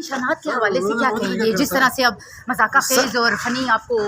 نشانات کے حوالے سے کیا کہیں گے؟ جس طرح سے اب مذاکرہ خیز اور فنی آپ کو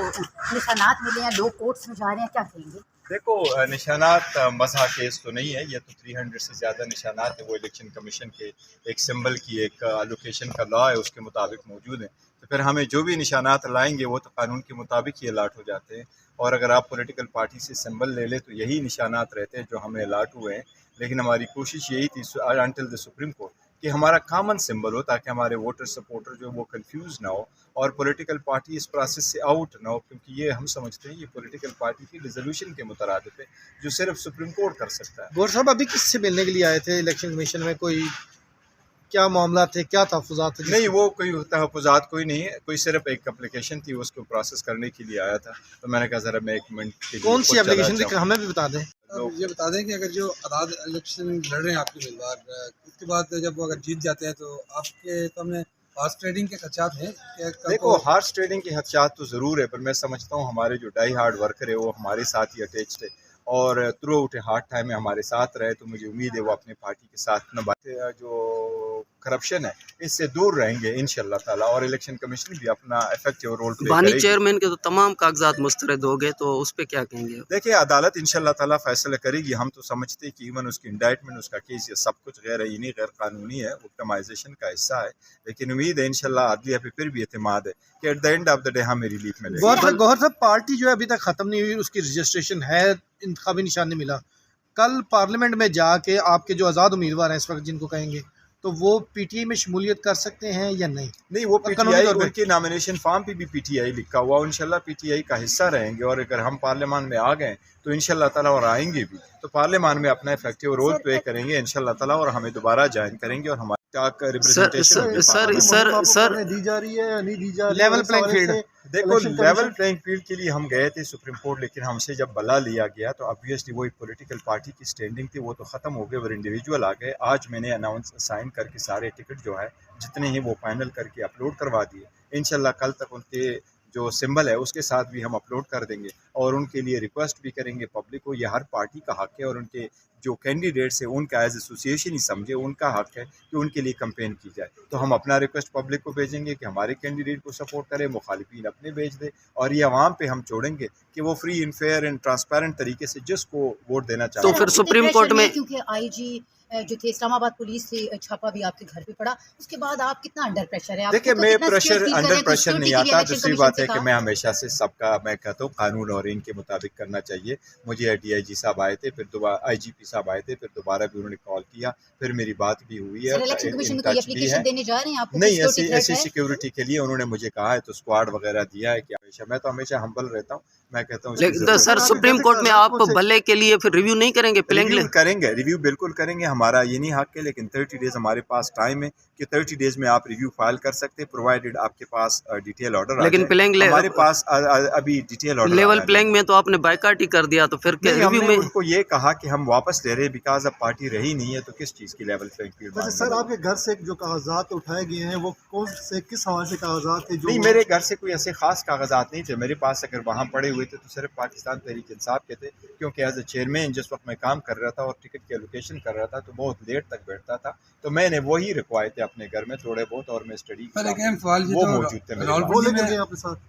نشانات ملے ہیں، لوگ کورٹس میں جا رہے ہیں، کیا کہیں گے؟ دیکھو نشانات مزاح کیس تو نہیں ہے، یہ تو 300 سے زیادہ نشانات ہیں، وہ الیکشن کمیشن کے ایک سمبل کی ایک الوکیشن کا لا ہے اس کے مطابق موجود ہیں، تو پھر ہمیں جو بھی نشانات لائیں گے وہ تو قانون کے مطابق ہی الاٹ ہو جاتے ہیں، اور اگر آپ پولیٹیکل پارٹی سے سمبل لے لیں تو یہی نشانات رہتے ہیں جو ہمیں الاٹ ہوئے ہیں، لیکن ہماری کوشش یہی تھی انٹل دی سپریم کورٹ کہ ہمارا کامن سمبل ہو تاکہ ہمارے ووٹر سپورٹر جو وہ کنفیوز نہ ہو اور پولیٹیکل پارٹی اس پروسیس سے آؤٹ نہ ہو، کیونکہ یہ ہم سمجھتے ہیں یہ پولیٹیکل پارٹی کی ریزولوشن کے مترادف ہے جو صرف سپریم کورٹ کر سکتا ہے۔ گور صاحب ابھی کس سے ملنے کے لیے آئے تھے الیکشن کمیشن میں؟ کوئی کیا معاملات تھے، کیا تحفظات تھے؟ نہیں، وہ کوئی تحفظات کوئی نہیں ہے، کوئی صرف ایک اپلیکیشن تھی، اس کو پروسیس کرنے کے لیے آیا تھا، تو میں نے کہا ذرا میں 1 منٹ کے لیے کون سی خود چلا اپلیکیشن تھی جاؤں۔ ہمیں بھی بتا دیں۔ یہ بتا دیں کہ اگر جو عداد الیکشن لڑ رہے ہیں آپ کے امیدوار، اس کے بعد جب وہ اگر جیت جاتے ہیں تو آپ کے سامنے ہارس ٹریڈنگ کے خدشات ہیں؟ دیکھو ہارس ٹریڈنگ کے خدشات تو ضرور ہے، پر میں سمجھتا ہوں ہمارے جو ڈائی ہارڈ ورکر ہے وہ ہمارے ساتھ ہی اٹیچڈ ہے اور تھرو آؤٹ ہارڈ ٹائم میں ہمارے ساتھ رہے، تو مجھے امید ہے وہ اپنے پارٹی کے ساتھ نہ باتیں جو کرپشن ہے اس سے دور رہیں گے انشاءاللہ تعالیٰ، اور الیکشن کمیشن بھی اپنا افیکٹو رول پلے کرے بانی گی۔ چیئرمین کے تو تمام کاغذات مسترد ہو گئے، تو اس پہ کیا کہیں گے؟ دیکھیں عدالت انشاءاللہ تعالیٰ فیصلہ کرے گی، ہم تو سمجھتے ہیں کہ ایون اس کی انڈائٹمنٹ، اس کا کیس، یہ سب کچھ غیر آئینی غیر قانونی ہے، وکٹمائزیشن کا حصہ ہے، لیکن امید ہے انشاءاللہ عدلیہ پہ پھر بھی اعتماد ہے کہ at the end of the day ہمیں ریلیف ملے گا۔ گوہر صاحب پارٹی جو ہے ابھی تک ختم نہیں ہوئی، اس کی رجسٹریشن ہے، انتخابی نشان نہیں ملا، کل پارلیمنٹ میں جا کے آپ کے جو آزاد امیدوار ہیں اس وقت جن کو کہیں گے تو وہ پی ٹی آئی میں شمولیت کر سکتے ہیں یا نہیں؟ نہیں، وہ پی ٹی قانونی آئی، طور پہ ان کے نامینیشن فارم پہ بھی پی ٹی آئی لکھا ہوا، انشاءاللہ پی ٹی آئی کا حصہ رہیں گے، اور اگر ہم پارلیمان میں آ گئے تو انشاءاللہ تعالیٰ اور آئیں گے بھی تو پارلیمان میں اپنا افیکٹو رول پلے کریں گے انشاءاللہ تعالیٰ، اور ہمیں دوبارہ جوائن کریں گے اور ہماری سر دی جا رہی ہے یا نہیں دی جا رہی ہے؟ Level playing field. دیکھو لیول پلینگ فیلڈ کے لیے ہم گئے تھے سپریم کورٹ، لیکن ہم سے جب بلا لیا گیا تو obviously وہی پولیٹیکل پارٹی کی سٹینڈنگ تھی وہ تو ختم ہو گئے اور انڈیویجول آ گئے۔ آج میں نے اناؤنس سائن کر کے سارے ٹکٹ جو ہے جتنے ہیں وہ فائنل کر کے اپلوڈ کروا دیے، انشاءاللہ کل تک ان کے جو سمبل ہے اس کے ساتھ بھی ہم اپلوڈ کر دیں گے، اور ان کے لیے ریکویسٹ بھی کریں گے پبلک کو، یہ ہر پارٹی کا حق ہے، اور ان کے جو کینڈیڈیٹس ہیں ان کا ایز ایسوسیشن ہی سمجھے، ان کا حق ہے کہ ان کے لیے کمپین کی جائے، تو ہم اپنا ریکویسٹ پبلک کو بھیجیں گے کہ ہمارے کینڈیڈیٹ کو سپورٹ کرے، مخالفین اپنے بھیج دے، اور یہ عوام پہ ہم چھوڑیں گے کہ وہ free and fair and transparent طریقے سے جس کو ووٹ دینا چاہتے تو ہیں۔ پھر سپریم کورٹ میں کیونکہ آئی جی جو تھے اسلام آباد پولیس سے چھاپا بھی آپ کے گھر پہ پڑا، اس کے بعد آپ کتنا انڈر پریشر ہے؟ دیکھیں میں انڈر پریشر نہیں آتا، دوسری بات ہے کہ میں ہمیشہ سے سب کا میں کہتا ہوں قانون اور ان کے مطابق کرنا چاہیے، مجھے ڈی آئی جی صاحب آئے تھے، پھر دوبارہ آئی جی پی صاحب آئے تھے، پھر دوبارہ بھی انہوں نے کال کیا، پھر میری بات بھی ہوئی ہے، الیکشن کمیشن میں کوئی اپلیکیشن دینے جا رہے ہیں آپ کو؟ نہیں ایسی سیکیورٹی کے لیے انہوں نے مجھے کہا ہے تو اسکواڈ وغیرہ دیا ہے کہ ہمیشہ میں تو ہمیشہ ہمبل رہتا ہوں، میں کہتا ہوں لیکن سر سپریم کورٹ میں آپ بھلے کے لیے پھر ریویو نہیں کریں گے؟ ریویو کریں گے، ریویو بالکل کریں گے، ہمارا یہ نہیں حق ہے، لیکن 30 ڈیز ہمارے پاس ٹائم ہے کہ 30 ڈیز میں آپ ریویو فائل کر سکتے ہیں، پرووائڈیڈ آپ کے پاس ڈیٹیل آرڈر آ جائے۔ ہمارے پاس ابھی ڈیٹیل آرڈر لیول پلینگ میں تو آپ نے بائیکاٹ ہی کر دیا، تو پھر ہم نے ان کو یہ کہا کہ ہم واپس لے رہے ہیں بیکاز اب پارٹی رہی نہیں ہے، تو کس چیز کی لیول پلینگ فیلڈ؟ سر آپ کے گھر سے جو کاغذات اٹھائے گئے ہیں وہ کون سے کس حوالے سے کاغذات تھے؟ نہیں، میرے گھر سے کوئی ایسے خاص کاغذات نہیں تھے میرے پاس، اگر وہاں پڑے ہوئے تھے تو صرف پاکستان تحریک انصاف کے تھے، کیونکہ ایز اے چیئرمین جس وقت میں کام کر رہا تھا اور ٹکٹ کی الوکیشن کر رہا تھا تو بہت لیٹ تک بیٹھتا تھا، تو میں نے وہی رکھوائے تھے اپنے گھر میں تھوڑے بہت، اور میں اسٹڈی وہ موجود تھے میرے وہ لے کے گئے اپنے ساتھ؟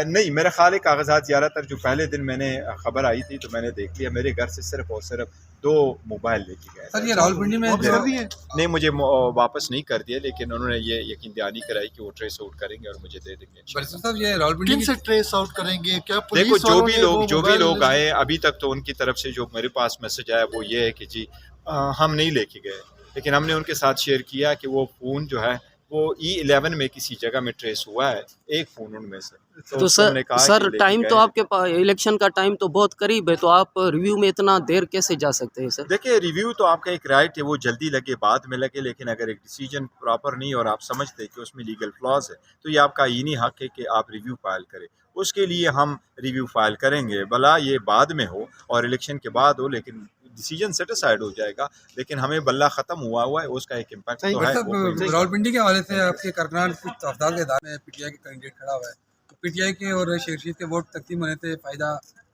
نہیں، میرے خیال ہے کاغذات زیادہ تر جو پہلے دن میں نے خبر آئی تھی تو میں نے دیکھ لیا، میرے گھر سے صرف اور صرف 2 موبائل لے کے گئے۔ سر یہ راولپنڈی میں نہیں، مجھے واپس نہیں کر دیا، لیکن انہوں نے یہ یقین دہانی کرائی کہ وہ ٹریس آؤٹ کریں گے اور مجھے دے دیں گے۔ صاحب یہ راولپنڈی کن سے ٹریس آؤٹ کریں گے؟ کیا دیکھو پولیس والوں نے جو بھی لوگ آئے ابھی تک تو ان کی طرف سے جو میرے پاس میسج آیا وہ یہ ہے کہ جی ہم نہیں لے کے گئے، لیکن ہم نے ان کے ساتھ شیئر کیا کہ وہ فون جو ہے وہ E11 میں کسی جگہ میں ٹریس ہوا ہے، ایک فون ان میں سے۔ تو سر ٹائم تو آپ کے پاس الیکشن کا ٹائم تو بہت قریب ہے، تو آپ ریویو میں اتنا دیر کیسے جا سکتے ہیں سر؟ دیکھیں ریویو تو آپ کا ایک رائٹ ہے، وہ جلدی لگے بعد میں لگے، لیکن اگر ایک ڈیسیجن پراپر نہیں اور آپ سمجھتے کہ اس میں لیگل فلاز ہے تو یہ آپ کا آئینی حق ہے کہ آپ ریویو فائل کریں، اس کے لیے ہم ریویو فائل کریں گے، بھلا یہ بعد میں ہو اور الیکشن کے بعد ہو، لیکن ڈیسیجن سیٹسفائیڈ ہو جائے گا، لیکن ہمیں بلہ ختم ہوا ہے، اس کا ایک امپیکٹ تو ہے۔ راولپنڈی کے حوالے سے آپ کے کارکنان کچھ افدال کے ادارے میں پی ٹی آئی کے کینڈیڈیٹ کھڑا ہوا ہے، تو پی ٹی آئی کے اور شیخ رشید کے ووٹ تقسیم ہونے سے فائدہ